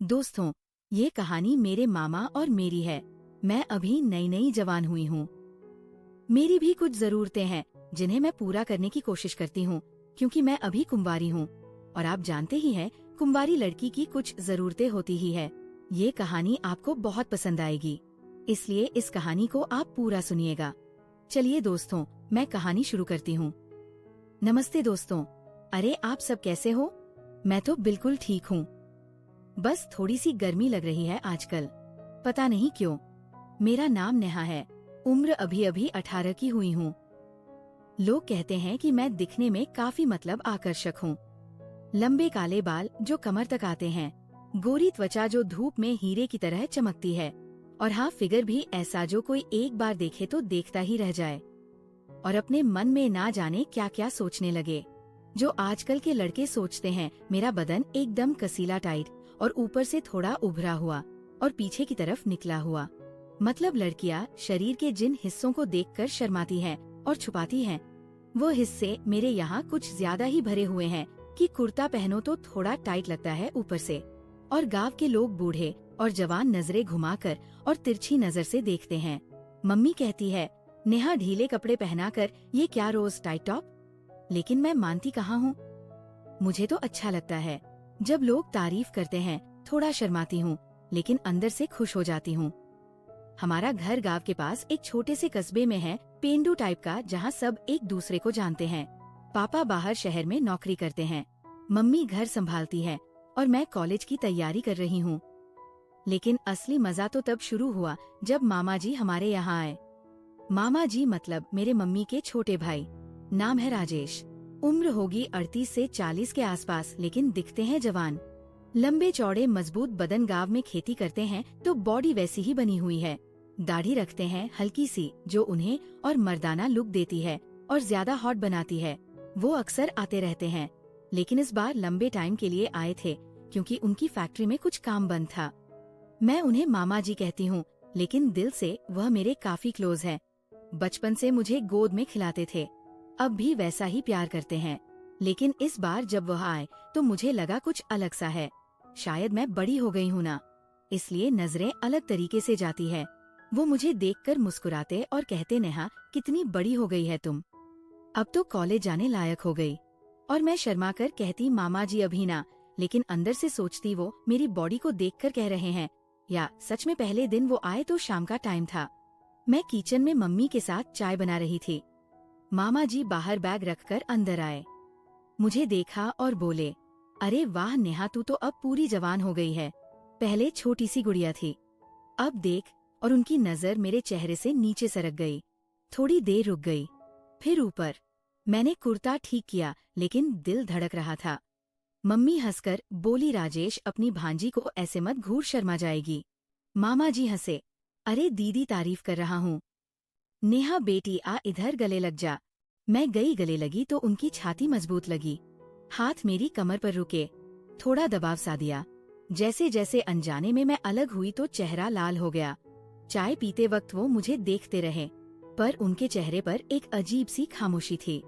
दोस्तों, ये कहानी मेरे मामा और मेरी है। मैं अभी नई नई जवान हुई हूँ। मेरी भी कुछ जरूरतें हैं जिन्हें मैं पूरा करने की कोशिश करती हूँ, क्योंकि मैं अभी कुंवारी हूँ। और आप जानते ही हैं, कुंवारी लड़की की कुछ जरूरतें होती ही है। ये कहानी आपको बहुत पसंद आएगी, इसलिए इस कहानी को आप पूरा सुनिएगा। चलिए दोस्तों, मैं कहानी शुरू करती हूँ। नमस्ते दोस्तों। अरे आप सब कैसे हो? मैं तो बिल्कुल ठीक हूँ। बस थोड़ी सी गर्मी लग रही है आजकल, पता नहीं क्यों। मेरा नाम नेहा है। उम्र अभी अभी 18 की हुई हूँ। लोग कहते हैं कि मैं दिखने में काफी आकर्षक हूँ। लंबे काले बाल जो कमर तक आते हैं, गोरी त्वचा जो धूप में हीरे की तरह चमकती है, और हाँ, फिगर भी ऐसा जो कोई एक बार देखे तो देखता ही रह जाए और अपने मन में ना जाने क्या क्या सोचने लगे। जो आजकल के लड़के सोचते हैं, मेरा बदन एकदम कसीला टाइट और ऊपर से थोड़ा उभरा हुआ और पीछे की तरफ निकला हुआ। मतलब लड़कियां शरीर के जिन हिस्सों को देखकर शर्माती हैं और छुपाती हैं, वो हिस्से मेरे यहाँ कुछ ज्यादा ही भरे हुए हैं कि कुर्ता पहनो तो थोड़ा टाइट लगता है ऊपर से। और गांव के लोग बूढ़े और जवान नजरें घुमाकर और तिरछी नजर से देखते हैं। मम्मी कहती है, नेहा ढीले कपड़े पहनाकर ये क्या रोज टाइट टॉप? लेकिन मैं मानती कहाँ हूँ। मुझे तो अच्छा लगता है जब लोग तारीफ करते हैं। थोड़ा शर्माती हूँ, लेकिन अंदर से खुश हो जाती हूँ। हमारा घर गांव के पास एक छोटे से कस्बे में है, पेंडू टाइप का, जहाँ सब एक दूसरे को जानते हैं। पापा बाहर शहर में नौकरी करते हैं, मम्मी घर संभालती है और मैं कॉलेज की तैयारी कर रही हूँ। लेकिन असली मजा तो तब शुरू हुआ जब मामा जी हमारे यहाँ आए। मामा जी मतलब मेरे मम्मी के छोटे भाई। नाम है राजेश। उम्र होगी 38 से 40 के आसपास, लेकिन दिखते हैं जवान। लंबे चौड़े मजबूत बदन। गांव में खेती करते हैं तो बॉडी वैसी ही बनी हुई है। दाढ़ी रखते हैं हल्की सी, जो उन्हें और मर्दाना लुक देती है और ज्यादा हॉट बनाती है। वो अक्सर आते रहते हैं, लेकिन इस बार लंबे टाइम के लिए आए थे क्योंकि उनकी फैक्ट्री में कुछ काम बंद था। मैं उन्हें मामा जी कहती हूँ, लेकिन दिल से वह मेरे काफी क्लोज है। बचपन से मुझे गोद में खिलाते थे, अब भी वैसा ही प्यार करते हैं। लेकिन इस बार जब वह आए तो मुझे लगा कुछ अलग सा है। शायद मैं बड़ी हो गई हूँ ना, इसलिए नजरें अलग तरीके से जाती है। वो मुझे देखकर मुस्कुराते और कहते, नेहा कितनी बड़ी हो गई है तुम, अब तो कॉलेज जाने लायक हो गई। और मैं शर्मा कर कहती, मामा जी अभी ना। लेकिन अंदर से सोचती, वो मेरी बॉडी को देखकर कह रहे हैं, या सच में पहले दिन वो आए तो शाम का टाइम था। मैं किचन में मम्मी के साथ चाय बना रही थी। मामा जी बाहर बैग रखकर अंदर आए, मुझे देखा और बोले, अरे वाह नेहा, तू तो अब पूरी जवान हो गई है। पहले छोटी सी गुड़िया थी, अब देख। और उनकी नजर मेरे चेहरे से नीचे सरक गई। थोड़ी देर रुक गई, फिर ऊपर। मैंने कुर्ता ठीक किया, लेकिन दिल धड़क रहा था। मम्मी हंसकर बोली, राजेश अपनी भांजी को ऐसे मत घूर, शर्मा जाएगी। मामा जी हंसे, अरे दीदी तारीफ कर रहा हूँ। नेहा बेटी आ इधर, गले लग जा। मैं गई, गले लगी तो उनकी छाती मजबूत लगी। हाथ मेरी कमर पर रुके, थोड़ा दबाव सा दिया। जैसे जैसे अनजाने में मैं अलग हुई तो चेहरा लाल हो गया। चाय पीते वक्त वो मुझे देखते रहे, पर उनके चेहरे पर एक अजीब सी खामोशी थी,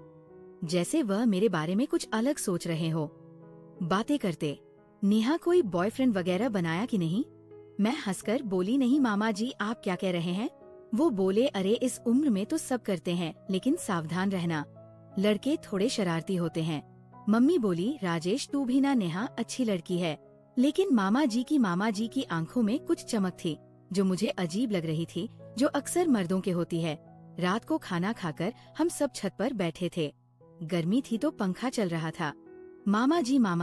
जैसे वह मेरे बारे में कुछ अलग सोच रहे हो। बातें करते, नेहा कोई बॉयफ्रेंड वगैरह बनाया कि नहीं? मैं हंसकर बोली, नहीं मामा जी, आप क्या कह रहे हैं? वो बोले, अरे इस उम्र में तो सब करते हैं, लेकिन सावधान रहना, लड़के थोड़े शरारती होते हैं। मम्मी बोली, राजेश तू भी ना, नेहा अच्छी लड़की है। लेकिन मामा जी की आंखों में कुछ चमक थी जो मुझे अजीब लग रही थी, जो अक्सर मर्दों के होती है। रात को खाना खाकर हम सब छत पर बैठे थे। गर्मी थी तो पंखा चल रहा था। मामा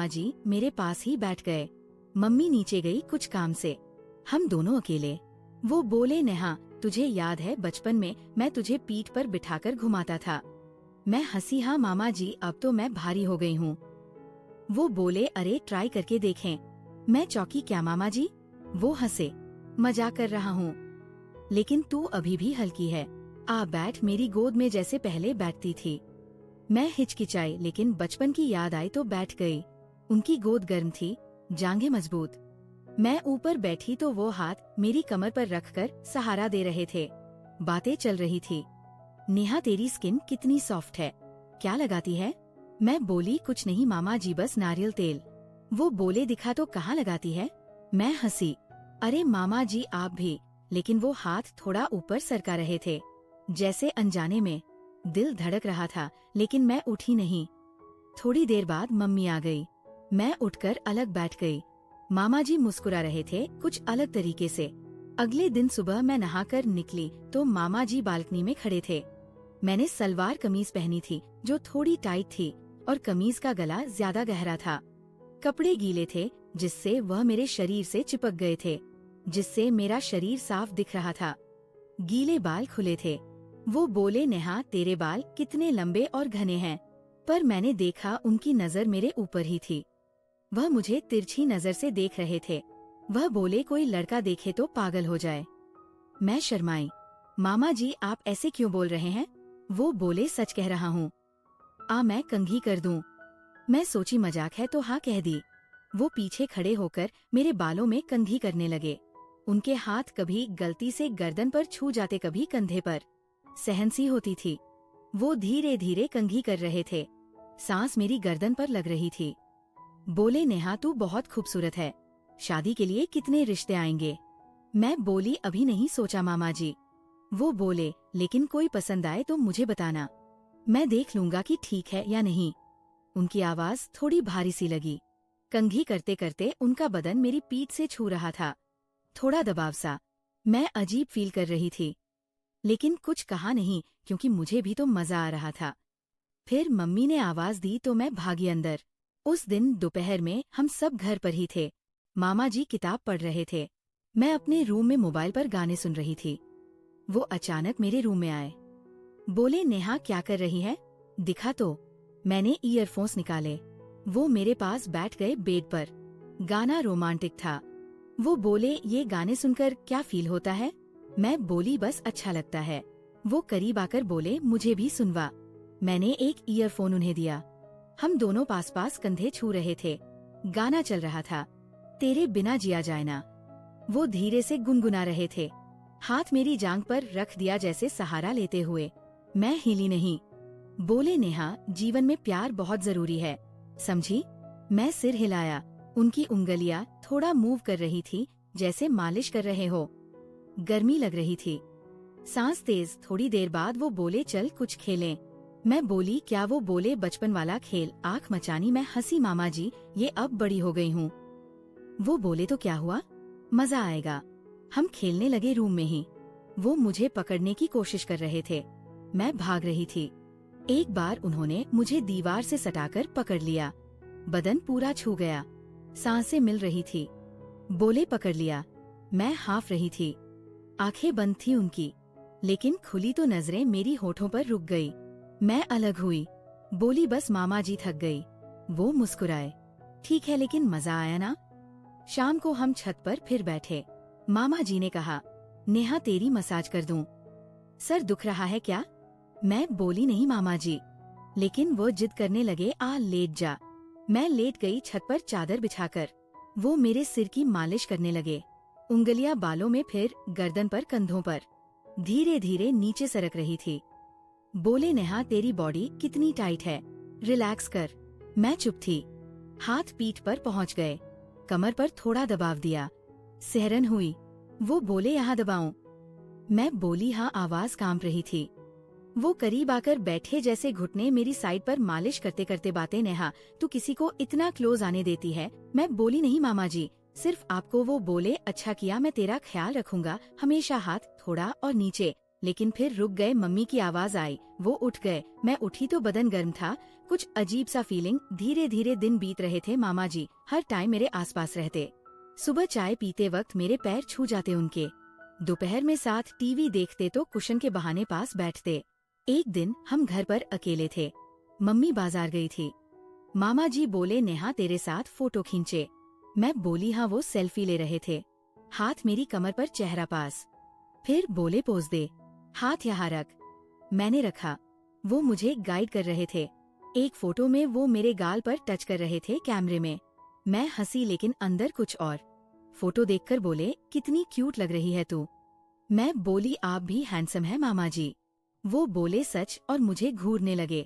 जी मेरे पास ही बैठ गए। मम्मी नीचे गई कुछ काम से, हम दोनों अकेले। वो बोले, नेहा तुझे याद है बचपन में मैं तुझे पीठ पर बिठाकर घुमाता था? मैं हंसी, हाँ मामा जी, अब तो मैं भारी हो गई हूँ। वो बोले, अरे ट्राई करके देखें। मैं चौंकी, क्या मामा जी? वो हंसे, मजाक कर रहा हूँ। लेकिन तू अभी भी हल्की है, आ बैठ मेरी गोद में जैसे पहले बैठती थी। मैं हिचकिचाई, लेकिन बचपन की याद आई तो बैठ गई। उनकी गोद गर्म थी, जांघें मजबूत। मैं ऊपर बैठी तो वो हाथ मेरी कमर पर रखकर सहारा दे रहे थे। बातें चल रही थी, नेहा तेरी स्किन कितनी सॉफ्ट है, क्या लगाती है? मैं बोली, कुछ नहीं मामा जी, बस नारियल तेल। वो बोले, दिखा तो कहाँ लगाती है? मैं हंसी। अरे मामा जी आप भी। लेकिन वो हाथ थोड़ा ऊपर सरका रहे थे, जैसे अनजाने में। दिल धड़क रहा था, लेकिन मैं उठी नहीं। थोड़ी देर बाद मम्मी आ गई। मैं उठकर अलग बैठ गई। मामा जी मुस्कुरा रहे थे, कुछ अलग तरीके से। अगले दिन सुबह मैं नहाकर निकली तो मामा जी बालकनी में खड़े थे। मैंने सलवार कमीज पहनी थी जो थोड़ी टाइट थी और कमीज का गला ज्यादा गहरा था। कपड़े गीले थे, जिससे वह मेरे शरीर से चिपक गए थे, जिससे मेरा शरीर साफ दिख रहा था। गीले बाल खुले थे। वो बोले, नेहा तेरे बाल कितने लंबे और घने हैं। पर मैंने देखा उनकी नजर मेरे ऊपर ही थी। वह मुझे तिरछी नजर से देख रहे थे। वह बोले, कोई लड़का देखे तो पागल हो जाए। मैं शर्माई। मामा जी आप ऐसे क्यों बोल रहे हैं? वो बोले, सच कह रहा हूँ। मैं कंघी कर दूं? मैं सोची मजाक है तो हाँ कह दी। वो पीछे खड़े होकर मेरे बालों में कंघी करने लगे। उनके हाथ कभी गलती से गर्दन पर छू जाते, कभी कंधे पर। सहन सी होती थी। वो धीरे धीरे कंघी कर रहे थे। सांस मेरी गर्दन पर लग रही थी। बोले, नेहा तू बहुत खूबसूरत है। शादी के लिए कितने रिश्ते आएंगे? मैं बोली, अभी नहीं सोचा मामा जी। वो बोले, लेकिन कोई पसंद आए तो मुझे बताना, मैं देख लूंगा कि ठीक है या नहीं। उनकी आवाज थोड़ी भारी सी लगी। कंघी करते करते उनका बदन मेरी पीठ से छू रहा था, थोड़ा दबाव सा। मैं अजीब फील कर रही थी, लेकिन कुछ कहा नहीं क्योंकि मुझे भी तो मजा आ रहा था। फिर मम्मी ने आवाज दी तो मैं भागी अंदर। उस दिन दोपहर में हम सब घर पर ही थे। मामा जी किताब पढ़ रहे थे। मैं अपने रूम में मोबाइल पर गाने सुन रही थी। वो अचानक मेरे रूम में आए। बोले, नेहा क्या कर रही है, दिखा तो। मैंने ईयरफोन्स निकाले। वो मेरे पास बैठ गए बेड पर। गाना रोमांटिक था। वो बोले, ये गाने सुनकर क्या फील होता है? मैं बोली, बस अच्छा लगता है। वो करीब आकर बोले, मुझे भी सुनवा। मैंने एक ईयरफोन उन्हें दिया। हम दोनों पास पास कंधे छू रहे थे। गाना चल रहा था, तेरे बिना जिया जाए ना। वो धीरे से गुनगुना रहे थे, हाथ मेरी जांघ पर रख दिया जैसे सहारा लेते हुए। मैं हिली नहीं। बोले, नेहा जीवन में प्यार बहुत जरूरी है, समझी? मैं सिर हिलाया। उनकी उंगलियां थोड़ा मूव कर रही थी, जैसे मालिश कर रहे हो। गर्मी लग रही थी, सांस तेज। थोड़ी देर बाद वो बोले, चल कुछ खेलें। मैं बोली, क्या? वो बोले, बचपन वाला खेल। आंख मचानी। मैं हंसी, मामा जी ये अब बड़ी हो गई हूँ। वो बोले, तो क्या हुआ, मजा आएगा। हम खेलने लगे रूम में ही। वो मुझे पकड़ने की कोशिश कर रहे थे। मैं भाग रही थी। एक बार उन्होंने मुझे दीवार से सटाकर पकड़ लिया। बदन पूरा छू गया, सांसें मिल रही थी। बोले, पकड़ लिया। मैं हाँफ रही थी। आंखें बंद थी उनकी, लेकिन खुली तो नजरें मेरी होठों पर रुक गई। मैं अलग हुई। बोली, बस मामा जी थक गई। वो मुस्कुराए। ठीक है, लेकिन मजा आया ना? शाम को हम छत पर फिर बैठे। मामा जी ने कहा, नेहा तेरी मसाज कर दूं? सर दुख रहा है क्या? मैं बोली, नहीं मामा जी। लेकिन वो जिद करने लगे, लेट जा। मैं लेट गई छत पर चादर बिछाकर। वो मेरे सिर की मालिश करने लगे। उंगलियां बालों में, फिर गर्दन पर, कंधों पर। धीरे धीरे नीचे सरक रही थी। बोले, नेहा तेरी बॉडी कितनी टाइट है, रिलैक्स कर। मैं चुप थी। हाथ पीठ पर पहुंच गए। कमर पर थोड़ा दबाव दिया। सिहरन हुई। वो बोले, यहाँ दबाऊं? मैं बोली, हाँ। आवाज कांप रही थी। वो करीब आकर बैठे, जैसे घुटने मेरी साइड पर मालिश करते करते, बातें, नेहा तू किसी को इतना क्लोज आने देती है? मैं बोली, नहीं मामा जी, सिर्फ आपको। वो बोले, अच्छा किया, मैं तेरा ख्याल रखूंगा हमेशा। हाथ थोड़ा और नीचे, लेकिन फिर रुक गए। मम्मी की आवाज आई। वो उठ गए। मैं उठी तो बदन गर्म था, कुछ अजीब सा फीलिंग। धीरे धीरे दिन बीत रहे थे। मामा जी हर टाइम मेरे आसपास रहते। सुबह चाय पीते वक्त मेरे पैर छू जाते उनके। दोपहर में साथ टीवी देखते तो कुशन के बहाने पास बैठते। एक दिन हम घर पर अकेले थे। मम्मी बाजार गई थी। मामा जी बोले, नेहा तेरे साथ फोटो खींचे। मैं बोली, हाँ। वो सेल्फी ले रहे थे। हाथ मेरी कमर पर, चेहरा पास। फिर बोले, पोज दे, हाथ यहाँ रख। मैंने रखा। वो मुझे गाइड कर रहे थे। एक फोटो में वो मेरे गाल पर टच कर रहे थे कैमरे में। मैं हंसी, लेकिन अंदर कुछ और। फोटो देखकर बोले, कितनी क्यूट लग रही है तू। मैं बोली, आप भी हैंडसम है मामा जी। वो बोले, सच, और मुझे घूरने लगे।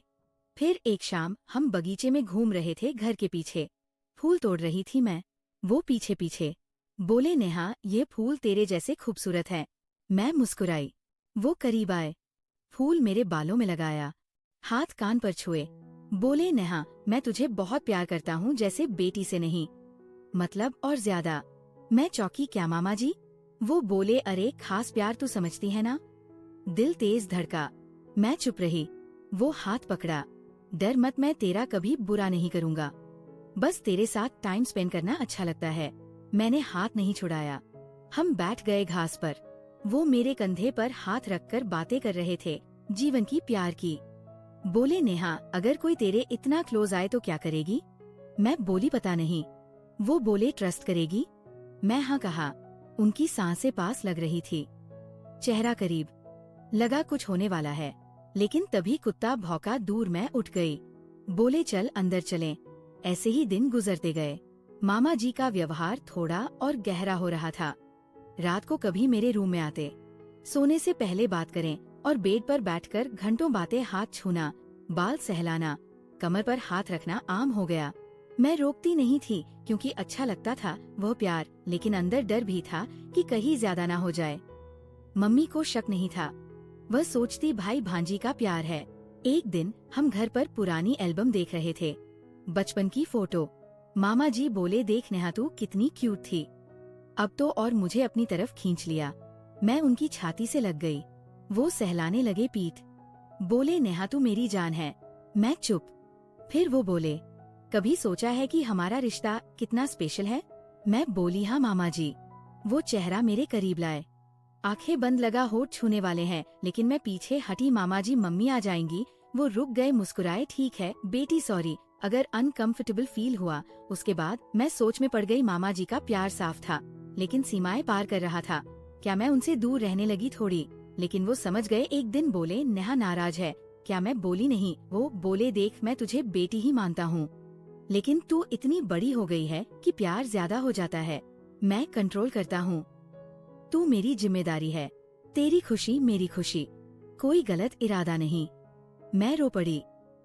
फिर एक शाम हम बगीचे में घूम रहे थे घर के पीछे। फूल तोड़ रही थी मैं, वो पीछे पीछे। बोले नेहा, ये फूल तेरे जैसे खूबसूरत है। मैं मुस्कुराई। वो करीब आए, फूल मेरे बालों में लगाया, हाथ कान पर छुए। बोले नेहा, मैं तुझे बहुत प्यार करता हूँ, जैसे बेटी से नहीं, मतलब और ज्यादा। मैं चौंकी, क्या मामा जी? वो बोले, अरे खास प्यार तू समझती है ना। दिल तेज धड़का। मैं चुप रही। वो हाथ पकड़ा, डर मत, मैं तेरा कभी बुरा नहीं करूँगा, बस तेरे साथ टाइम स्पेंड करना अच्छा लगता है। मैंने हाथ नहीं छुड़ाया। हम बैठ गए घास पर। वो मेरे कंधे पर हाथ रखकर बातें कर रहे थे, जीवन की, प्यार की। बोले नेहा, अगर कोई तेरे इतना क्लोज आए तो क्या करेगी? मैं बोली, पता नहीं। वो बोले, ट्रस्ट करेगी? मैं हाँ कहा। उनकी सांसें पास लग रही थी, चेहरा करीब। लगा कुछ होने वाला है, लेकिन तभी कुत्ता भौंका, दूर मैं उठ गई। बोले, चल अंदर चलें। ऐसे ही दिन गुजरते गए। मामा जी का व्यवहार थोड़ा और गहरा हो रहा था। रात को कभी मेरे रूम में आते, सोने से पहले बात करें, और बेड पर बैठकर घंटों बातें, हाथ छूना, बाल सहलाना, कमर पर हाथ रखना आम हो गया। मैं रोकती नहीं थी, क्योंकि अच्छा लगता था वह प्यार, लेकिन अंदर डर भी था कि कहीं ज्यादा ना हो जाए। मम्मी को शक नहीं था, वह सोचती भाई भांजी का प्यार है। एक दिन हम घर पर पुरानी एल्बम देख रहे थे, बचपन की फोटो। मामा जी बोले, देख नेहा, तू कितनी क्यूट थी अब तो, और मुझे अपनी तरफ खींच लिया। मैं उनकी छाती से लग गई। वो सहलाने लगे पीठ। बोले, नेहा तू मेरी जान है। मैं चुप। फिर वो बोले, कभी सोचा है कि हमारा रिश्ता कितना स्पेशल है? मैं बोली, हाँ मामा जी। वो चेहरा मेरे करीब लाए, आंखें बंद, लगा होठ छूने वाले हैं, लेकिन मैं पीछे हटी। मामा जी, मम्मी आ जाएंगी। वो रुक गए, मुस्कुराए, ठीक है बेटी, सॉरी अगर अनकंफर्टेबल फील हुआ। उसके बाद मैं सोच में पड़ गई। मामा जी का प्यार साफ था, लेकिन सीमाएं पार कर रहा था। क्या मैं उनसे दूर रहने लगी थोड़ी? लेकिन वो समझ गए। एक दिन बोले, नेहा नाराज है क्या? मैं बोली, नहीं। वो बोले, देख मैं तुझे बेटी ही मानता हूँ, लेकिन तू इतनी बड़ी हो गई है कि प्यार ज्यादा हो जाता है। मैं कंट्रोल करता हूँ, तू मेरी जिम्मेदारी है। तेरी खुशी मेरी खुशी, कोई गलत इरादा नहीं। मैं रो पड़ी,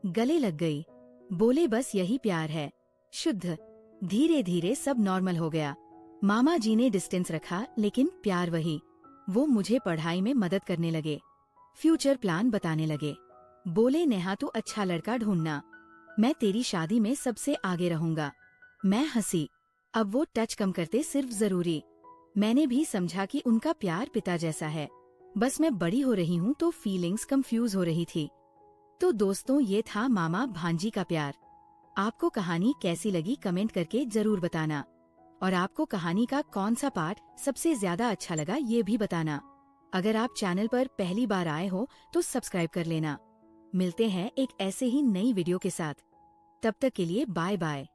गले लग गई। बोले, बस यही प्यार है, शुद्ध। धीरे धीरे सब नॉर्मल हो गया। मामा जी ने डिस्टेंस रखा, लेकिन प्यार वही। वो मुझे पढ़ाई में मदद करने लगे, फ्यूचर प्लान बताने लगे। बोले, नेहा तू अच्छा लड़का ढूंढना, मैं तेरी शादी में सबसे आगे रहूंगा। मैं हंसी। अब वो टच कम करते, सिर्फ जरूरी। मैंने भी समझा कि उनका प्यार पिता जैसा है, बस मैं बड़ी हो रही हूँ तो फीलिंग्स कंफ्यूज हो रही थी। तो दोस्तों, ये था मामा भांजी का प्यार। आपको कहानी कैसी लगी कमेंट करके जरूर बताना, और आपको कहानी का कौन सा पार्ट सबसे ज्यादा अच्छा लगा ये भी बताना। अगर आप चैनल पर पहली बार आए हो तो सब्सक्राइब कर लेना। मिलते हैं एक ऐसे ही नई वीडियो के साथ, तब तक के लिए बाय बाय।